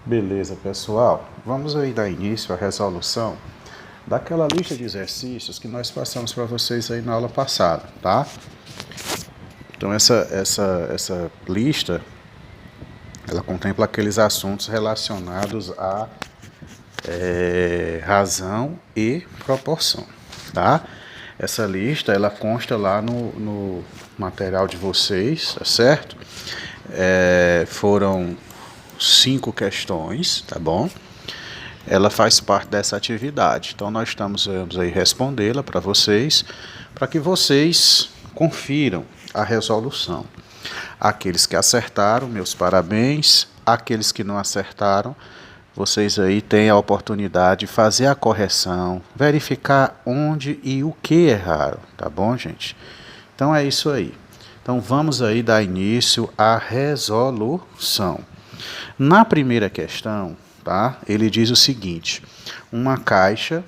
Beleza, pessoal. Vamos aí dar início à resolução daquela lista de exercícios que nós passamos para vocês aí na aula passada, tá? Então essa lista, ela contempla aqueles assuntos relacionados a razão e proporção, tá? Essa lista, ela consta lá no material de vocês, tá certo? Foram 5 questões, tá bom? Ela faz parte dessa atividade. Então nós vamos aí respondê-la para vocês, para que vocês confiram a resolução. Aqueles que acertaram, meus parabéns. Aqueles que não acertaram, vocês aí têm a oportunidade de fazer a correção, verificar onde e o que erraram, tá bom, gente? Então é isso aí. Então vamos aí dar início à resolução. Na primeira questão, tá? Ele diz o seguinte: uma caixa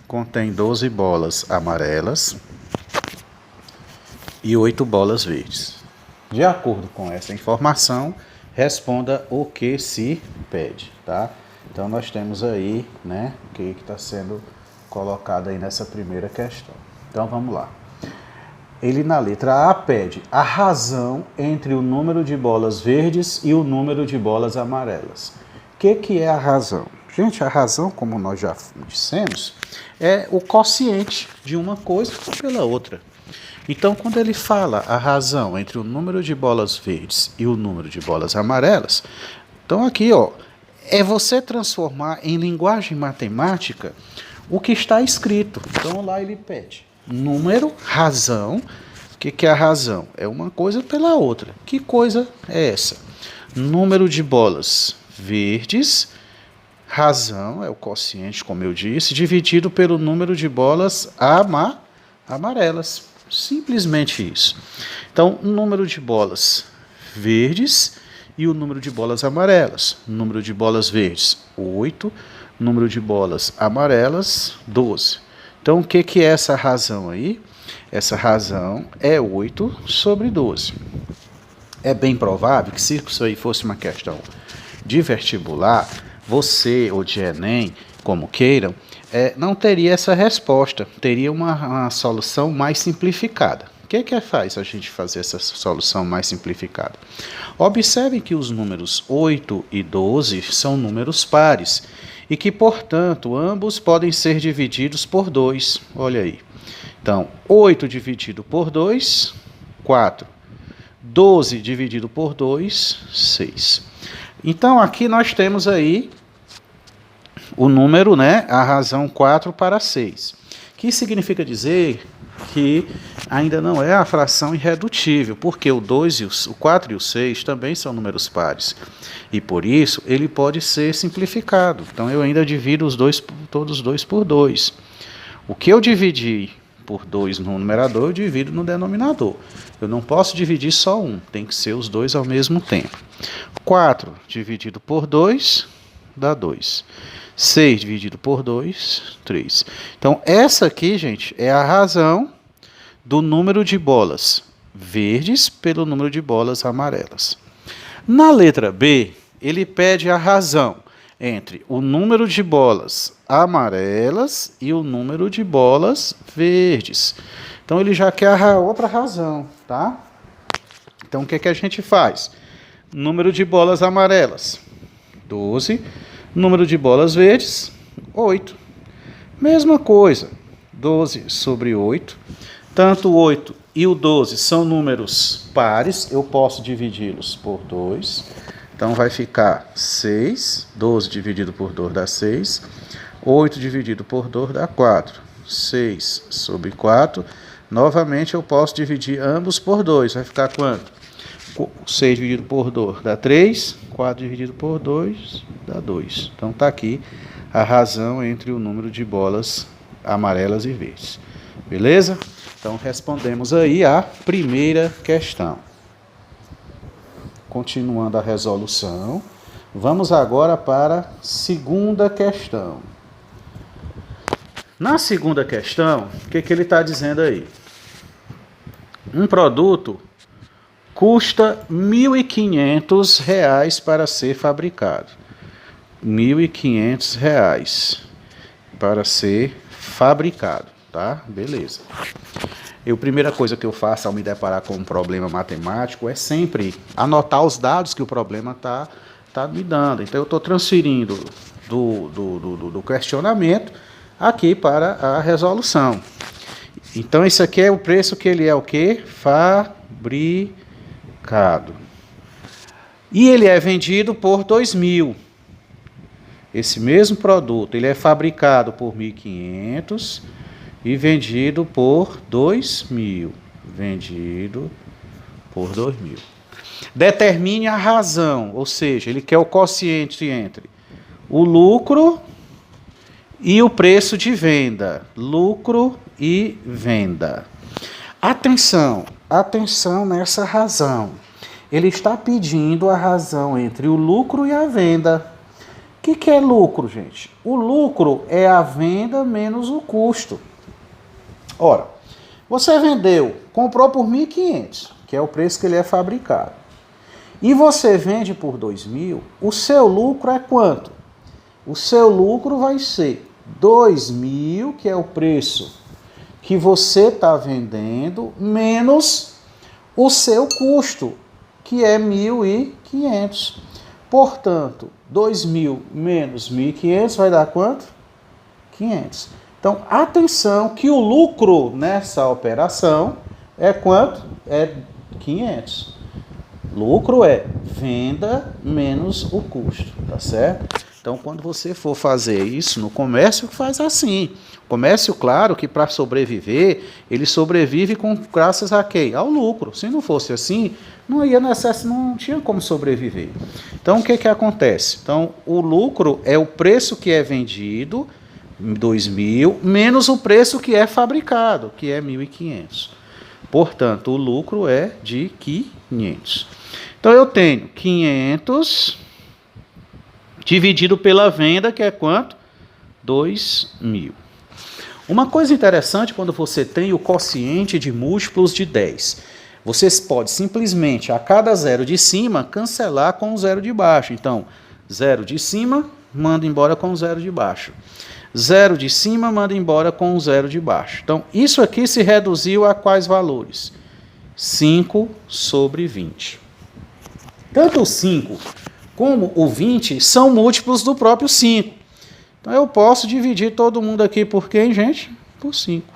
contém 12 bolas amarelas e 8 bolas verdes. De acordo com essa informação, responda o que se pede, tá? Então nós temos aí, né, o que está sendo colocado aí nessa primeira questão. Então vamos lá. Ele na letra A pede a razão entre o número de bolas verdes e o número de bolas amarelas. O que é a razão? Gente, a razão, como nós já dissemos, é o quociente de uma coisa pela outra. Então, quando ele fala a razão entre o número de bolas verdes e o número de bolas amarelas, então aqui, ó, é você transformar em linguagem matemática o que está escrito. Então lá ele pede número, razão. O que é a razão? É uma coisa pela outra. Que coisa é essa? Número de bolas verdes, razão é o quociente, como eu disse, dividido pelo número de bolas amarelas. Simplesmente isso. Então, o número de bolas verdes e o número de bolas amarelas. Número de bolas verdes, 8. Número de bolas amarelas, 12. Então, o que é essa razão aí? Essa razão é 8 sobre 12. É bem provável que, se isso aí fosse uma questão de vestibular, você ou de Enem, como queiram, não teria essa resposta, teria uma solução mais simplificada. O que faz a gente fazer essa solução mais simplificada? Observe que os números 8 e 12 são números pares e que, portanto, ambos podem ser divididos por 2. Olha aí. Então, 8 dividido por 2, 4. 12 dividido por 2, 6. Então, aqui nós temos aí o número, né, a razão 4 para 6, que significa dizer que ainda não é a fração irredutível, porque o 2 o 4 e o 6 também são números pares, e por isso ele pode ser simplificado. Então eu ainda divido todos os dois por 2. O que eu dividi por 2 no numerador, eu divido no denominador. Eu não posso dividir só um, tem que ser os dois ao mesmo tempo. 4 dividido por 2 dá 2. 6 dividido por 2, 3. Então, essa aqui, gente, é a razão do número de bolas verdes pelo número de bolas amarelas. Na letra B, ele pede a razão entre o número de bolas amarelas e o número de bolas verdes. Então, ele já quer a outra razão, tá? Então, o que a gente faz? Número de bolas amarelas, 12. Número de bolas verdes, 8. Mesma coisa, 12 sobre 8. Tanto o 8 e o 12 são números pares, eu posso dividi-los por 2. Então vai ficar 6, 12 dividido por 2 dá 6. 8 dividido por 2 dá 4. 6 sobre 4. Novamente eu posso dividir ambos por 2. Vai ficar quanto? 6 dividido por 2 dá 3, 4 dividido por 2 dá 2. Então está aqui a razão entre o número de bolas amarelas e verdes. Beleza? Então respondemos aí a primeira questão. Continuando a resolução, vamos agora para a segunda questão. Na segunda questão, o que ele está dizendo aí? Um produto custa R$ 1.500 para ser fabricado. R$ 1.500 para ser fabricado, tá? Beleza. A primeira coisa que eu faço ao me deparar com um problema matemático é sempre anotar os dados que o problema tá me dando. Então eu estou transferindo do questionamento aqui para a resolução. Então esse aqui é o preço que ele é o quê? Fabricado. E ele é vendido por 2.000. Esse mesmo produto, ele é fabricado por 1.500 e vendido por 2.000. Vendido por 2.000. Determine a razão, ou seja, ele quer o quociente entre o lucro e o preço de venda. Lucro e venda. Atenção nessa razão. Ele está pedindo a razão entre o lucro e a venda. O que é lucro, gente? O lucro é a venda menos o custo. Ora, você vendeu, comprou por 1.500, que é o preço que ele é fabricado. E você vende por 2.000, o seu lucro é quanto? O seu lucro vai ser 2.000, que é o preço que você está vendendo, menos o seu custo, que é 1.500. Portanto, 2.000 menos 1.500 vai dar quanto? 500. Então, atenção que o lucro nessa operação é quanto? É 500. Lucro é venda menos o custo, tá certo? Então, quando você for fazer isso no comércio, faz assim. O comércio, claro, que para sobreviver, ele sobrevive graças a quê? Ao lucro. Se não fosse assim, não tinha como sobreviver. Então, o que acontece? Então, o lucro é o preço que é vendido, 2.000, menos o preço que é fabricado, que é 1.500. Portanto, o lucro é de 500. Então, eu tenho 500 dividido pela venda, que é quanto? 2.000. Uma coisa interessante quando você tem o quociente de múltiplos de 10. Você pode simplesmente, a cada zero de cima, cancelar com o zero de baixo. Então, zero de cima, manda embora com o zero de baixo. Zero de cima, manda embora com o zero de baixo. Então, isso aqui se reduziu a quais valores? 5 sobre 20. Tanto o 5 como o 20 são múltiplos do próprio 5. Então, eu posso dividir todo mundo aqui por quem, gente? Por 5.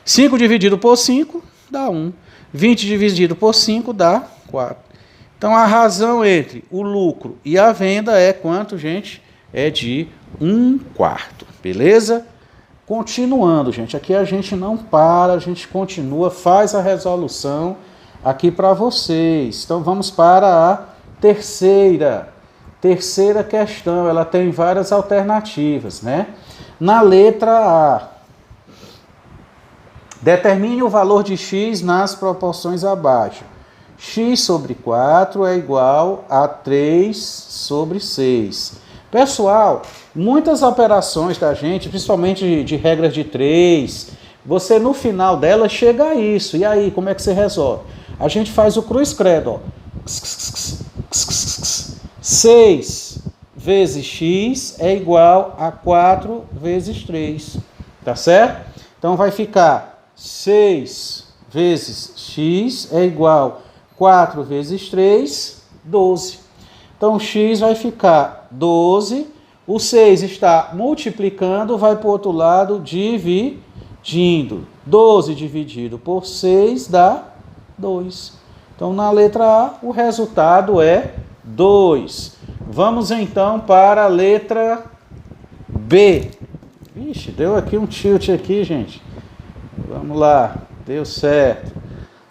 5 dividido por 5 dá 1. 20 dividido por 5 dá 4. Então, a razão entre o lucro e a venda é quanto, gente? É de 1/4. Beleza? Continuando, gente. Aqui a gente não para, a gente continua, faz a resolução aqui para vocês. Então, vamos para a terceira questão. Ela tem várias alternativas, né? Na letra A, determine o valor de x nas proporções abaixo. X sobre 4 é igual a 3 sobre 6. Pessoal, muitas operações da gente, principalmente de regras de 3, você no final dela chega a isso. E aí, como é que você resolve? A gente faz o cruz credo, ó. 6 vezes x é igual a 4 vezes 3. Tá certo? Então vai ficar 6 vezes x é igual a 4 vezes 3, 12. Então x vai ficar 12. O 6 está multiplicando, vai para o outro lado dividindo. 12 dividido por 6 dá 2. Então, na letra A, o resultado é 2. Vamos, então, para a letra B. Vixe, deu aqui um tilt aqui, gente. Vamos lá, deu certo.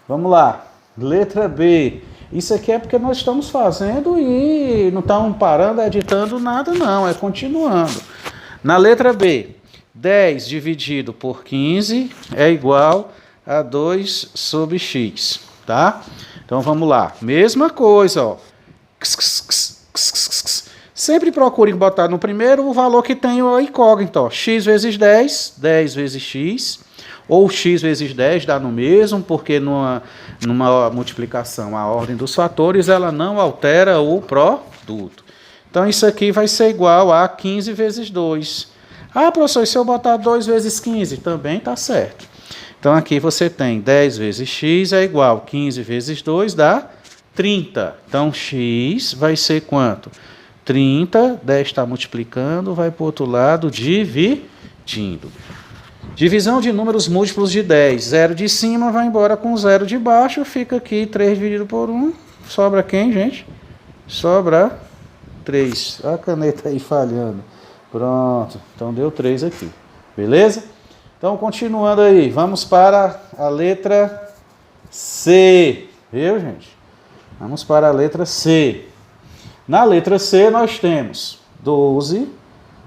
Vamos lá, letra B. Isso aqui é porque nós estamos fazendo e não estamos parando, editando nada, não. É continuando. Na letra B, 10 dividido por 15 é igual a 2 sobre x, tá? Então, vamos lá. Mesma coisa, ó. Sempre procure botar no primeiro o valor que tem o incógnito, ó. X vezes 10, 10 vezes x, ou x vezes 10 dá no mesmo, porque numa multiplicação a ordem dos fatores ela não altera o produto. Então, isso aqui vai ser igual a 15 vezes 2. Ah, professor, e se eu botar 2 vezes 15? Também está certo. Então, aqui você tem 10 vezes x é igual a 15 vezes 2, dá 30. Então, x vai ser quanto? 30, 10 está multiplicando, vai para o outro lado, dividindo. Divisão de números múltiplos de 10. 0 de cima vai embora com 0 de baixo, fica aqui 3 dividido por 1. Sobra quem, gente? Sobra 3. A caneta aí falhando. Pronto, então deu 3 aqui. Beleza? Então, continuando aí, vamos para a letra C. Viu, gente? Vamos para a letra C. Na letra C, nós temos 12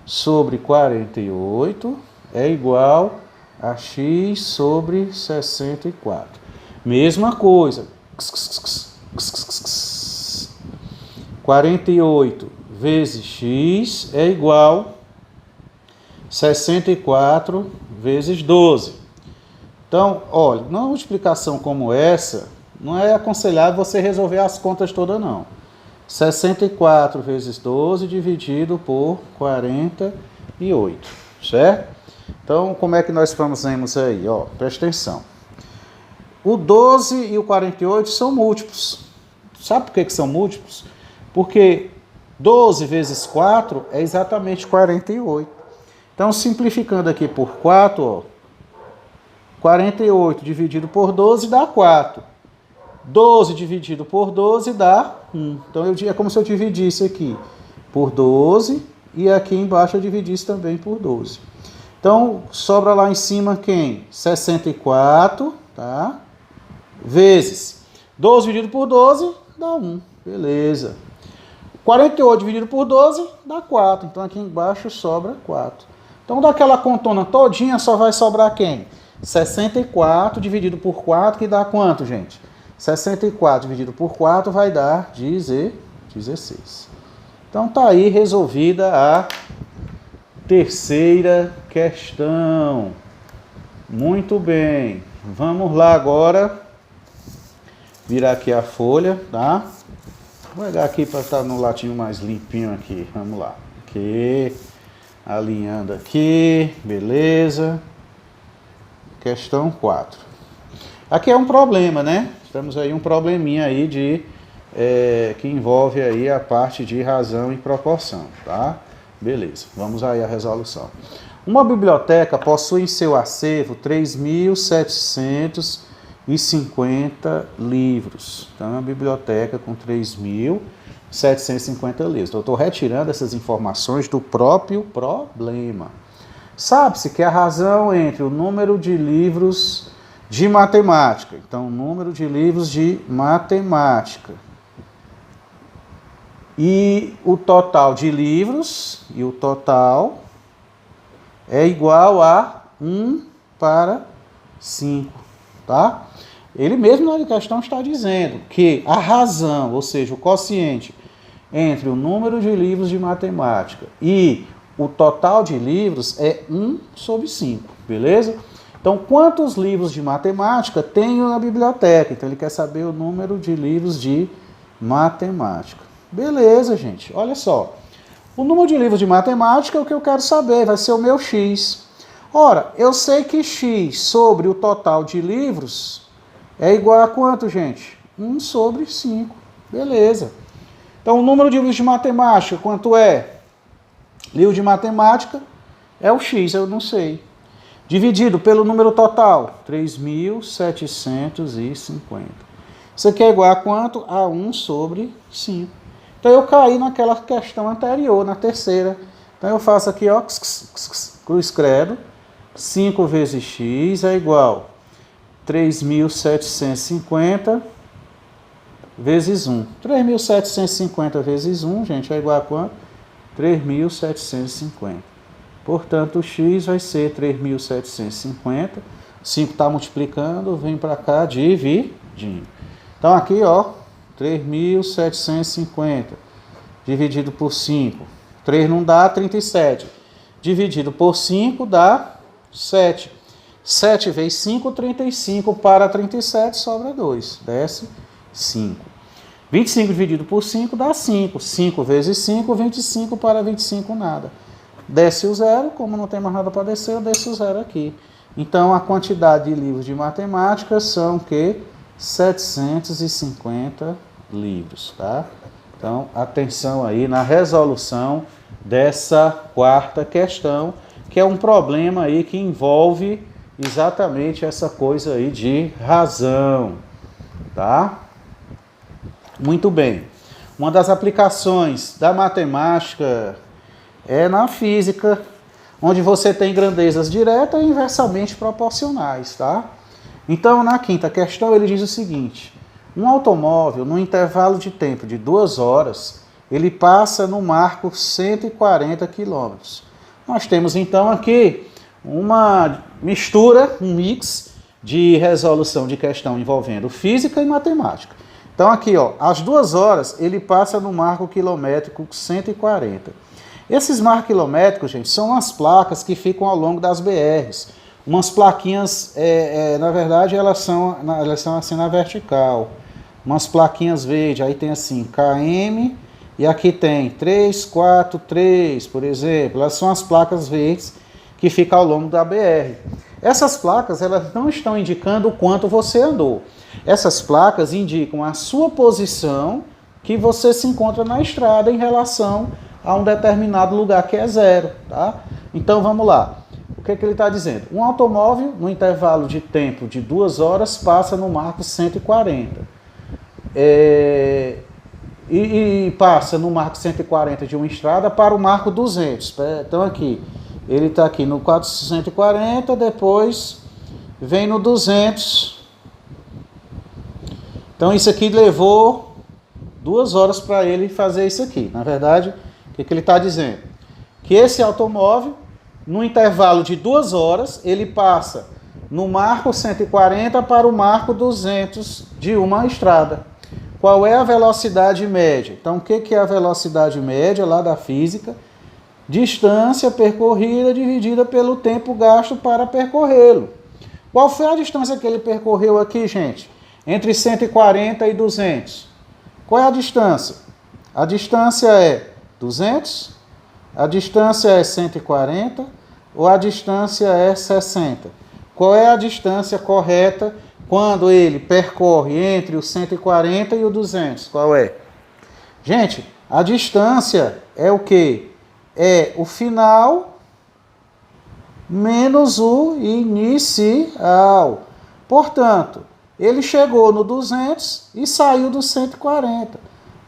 sobre 48 é igual a x sobre 64. Mesma coisa. 48 vezes x é igual a 64 vezes 12. Então, olha, numa multiplicação como essa, não é aconselhável você resolver as contas todas, não. 64 vezes 12 dividido por 48, certo? Então, como é que nós fazemos aí? Ó, presta atenção. O 12 e o 48 são múltiplos. Sabe por que são múltiplos? Porque 12 vezes 4 é exatamente 48. Então, simplificando aqui por 4, ó, 48 dividido por 12 dá 4. 12 dividido por 12 dá 1. Então, é como se eu dividisse aqui por 12 e aqui embaixo eu dividisse também por 12. Então, sobra lá em cima quem? 64, tá? Vezes 12 dividido por 12 dá 1. Beleza. 48 dividido por 12 dá 4. Então, aqui embaixo sobra 4. Então, daquela contona todinha só vai sobrar quem? 64 dividido por 4, que dá quanto, gente? 64 dividido por 4 vai dar 16. Então, tá aí resolvida a terceira questão. Muito bem. Vamos lá agora. Virar aqui a folha, tá? Vou pegar aqui para estar no latinho mais limpinho aqui. Vamos lá. Aqui. Alinhando aqui. Beleza. Questão 4. Aqui é um problema, né? Temos aí um probleminha aí que envolve aí a parte de razão e proporção, tá? Beleza, vamos aí à resolução. Uma biblioteca possui em seu acervo 3.750 livros. Então, é uma biblioteca com 3.750 livros. Então, eu estou retirando essas informações do próprio problema. Sabe-se que a razão entre o número de livros de matemática, então, o número de livros de matemática, e o total de livros, e o total é igual a 1 para 5, tá? Ele mesmo na questão está dizendo que a razão, ou seja, o quociente entre o número de livros de matemática e o total de livros é 1 sobre 5, beleza? Então, quantos livros de matemática tem na biblioteca? Então, ele quer saber o número de livros de matemática. Beleza, gente. Olha só. O número de livros de matemática é o que eu quero saber, vai ser o meu x. Ora, eu sei que x sobre o total de livros é igual a quanto, gente? 1 sobre 5. Beleza. Então, o número de livros de matemática, quanto é? Livro de matemática é o x, eu não sei. Dividido pelo número total, 3.750. Isso aqui é igual a quanto? A 1 sobre 5. Então, eu caí naquela questão anterior, na terceira. Então, eu faço aqui, ó, cruz credo. 5 vezes x é igual a 3.750 vezes 1. 3.750 vezes 1, gente, é igual a quanto? 3.750. Portanto, o x vai ser 3.750. 5 está multiplicando, vem para cá, dividindo. Então, aqui, ó, 3.750 dividido por 5. 3 não dá, 37. Dividido por 5 dá 7. 7 vezes 5, 35. Para 37, sobra 2. Desce 5. 25 dividido por 5 dá 5. 5 vezes 5, 25 para 25 nada. Desce o zero, como não tem mais nada para descer, eu desço o zero aqui. Então, a quantidade de livros de matemática são o quê? 750 livros, tá? Então, atenção aí na resolução dessa quarta questão, que é um problema aí que envolve exatamente essa coisa aí de razão, tá? Muito bem. Uma das aplicações da matemática é na física, onde você tem grandezas diretas e inversamente proporcionais, tá? Então, na quinta questão, ele diz o seguinte: um automóvel, no intervalo de tempo de 2 horas, ele passa no marco 140 km. Nós temos, então, aqui uma mistura, um mix de resolução de questão envolvendo física e matemática. Então, aqui, ó, às 2 horas, ele passa no marco quilométrico 140. Esses marcos quilométricos, gente, são as placas que ficam ao longo das BRs. Umas plaquinhas, na verdade, elas são assim na vertical. Umas plaquinhas verdes, aí tem assim, KM, e aqui tem 343, por exemplo. Elas são as placas verdes que ficam ao longo da BR. Essas placas, elas não estão indicando o quanto você andou. Essas placas indicam a sua posição que você se encontra na estrada em relação a um determinado lugar que é zero, tá? Então, vamos lá. O que ele está dizendo? Um automóvel, no intervalo de tempo de 2 horas, passa no marco 140. E passa no marco 140 de uma estrada para o marco 200. Então, aqui, ele está aqui no 440, depois vem no 200. Então, isso aqui levou 2 horas para ele fazer isso aqui. Na verdade, o que ele está dizendo? Que esse automóvel, no intervalo de 2 horas, ele passa no marco 140 para o marco 200 de uma estrada. Qual é a velocidade média? Então, o que é a velocidade média lá da física? Distância percorrida dividida pelo tempo gasto para percorrê-lo. Qual foi a distância que ele percorreu aqui, gente? Entre 140 e 200. Qual é a distância? A distância é 200? A distância é 140? Ou a distância é 60? Qual é a distância correta quando ele percorre entre o 140 e o 200? Qual é? Gente, a distância é o quê? É o final menos o inicial. Portanto, ele chegou no 200 e saiu do 140.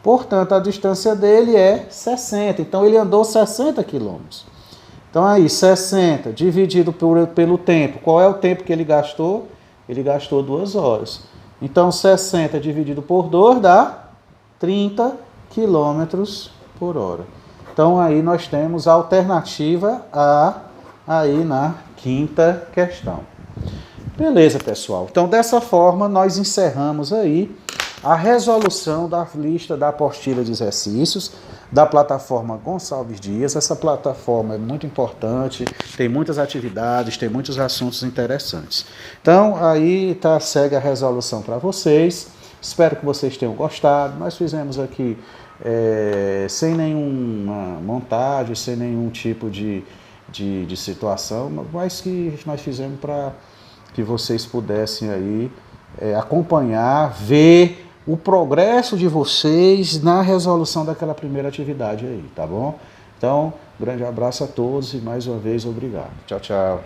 Portanto, a distância dele é 60. Então, ele andou 60 quilômetros. Então, aí, 60 dividido pelo tempo. Qual é o tempo que ele gastou? Ele gastou 2 horas. Então, 60 dividido por 2 dá 30 quilômetros por hora. Então, aí nós temos a alternativa A aí na quinta questão. Beleza, pessoal. Então, dessa forma, nós encerramos aí a resolução da lista da apostila de exercícios da plataforma Gonçalves Dias. Essa plataforma é muito importante, tem muitas atividades, tem muitos assuntos interessantes. Então, aí segue a resolução para vocês. Espero que vocês tenham gostado. Nós fizemos aqui sem nenhuma montagem, sem nenhum tipo de situação, mas que nós fizemos para que vocês pudessem aí acompanhar, ver o progresso de vocês na resolução daquela primeira atividade aí, tá bom? Então, grande abraço a todos e mais uma vez obrigado. Tchau, tchau.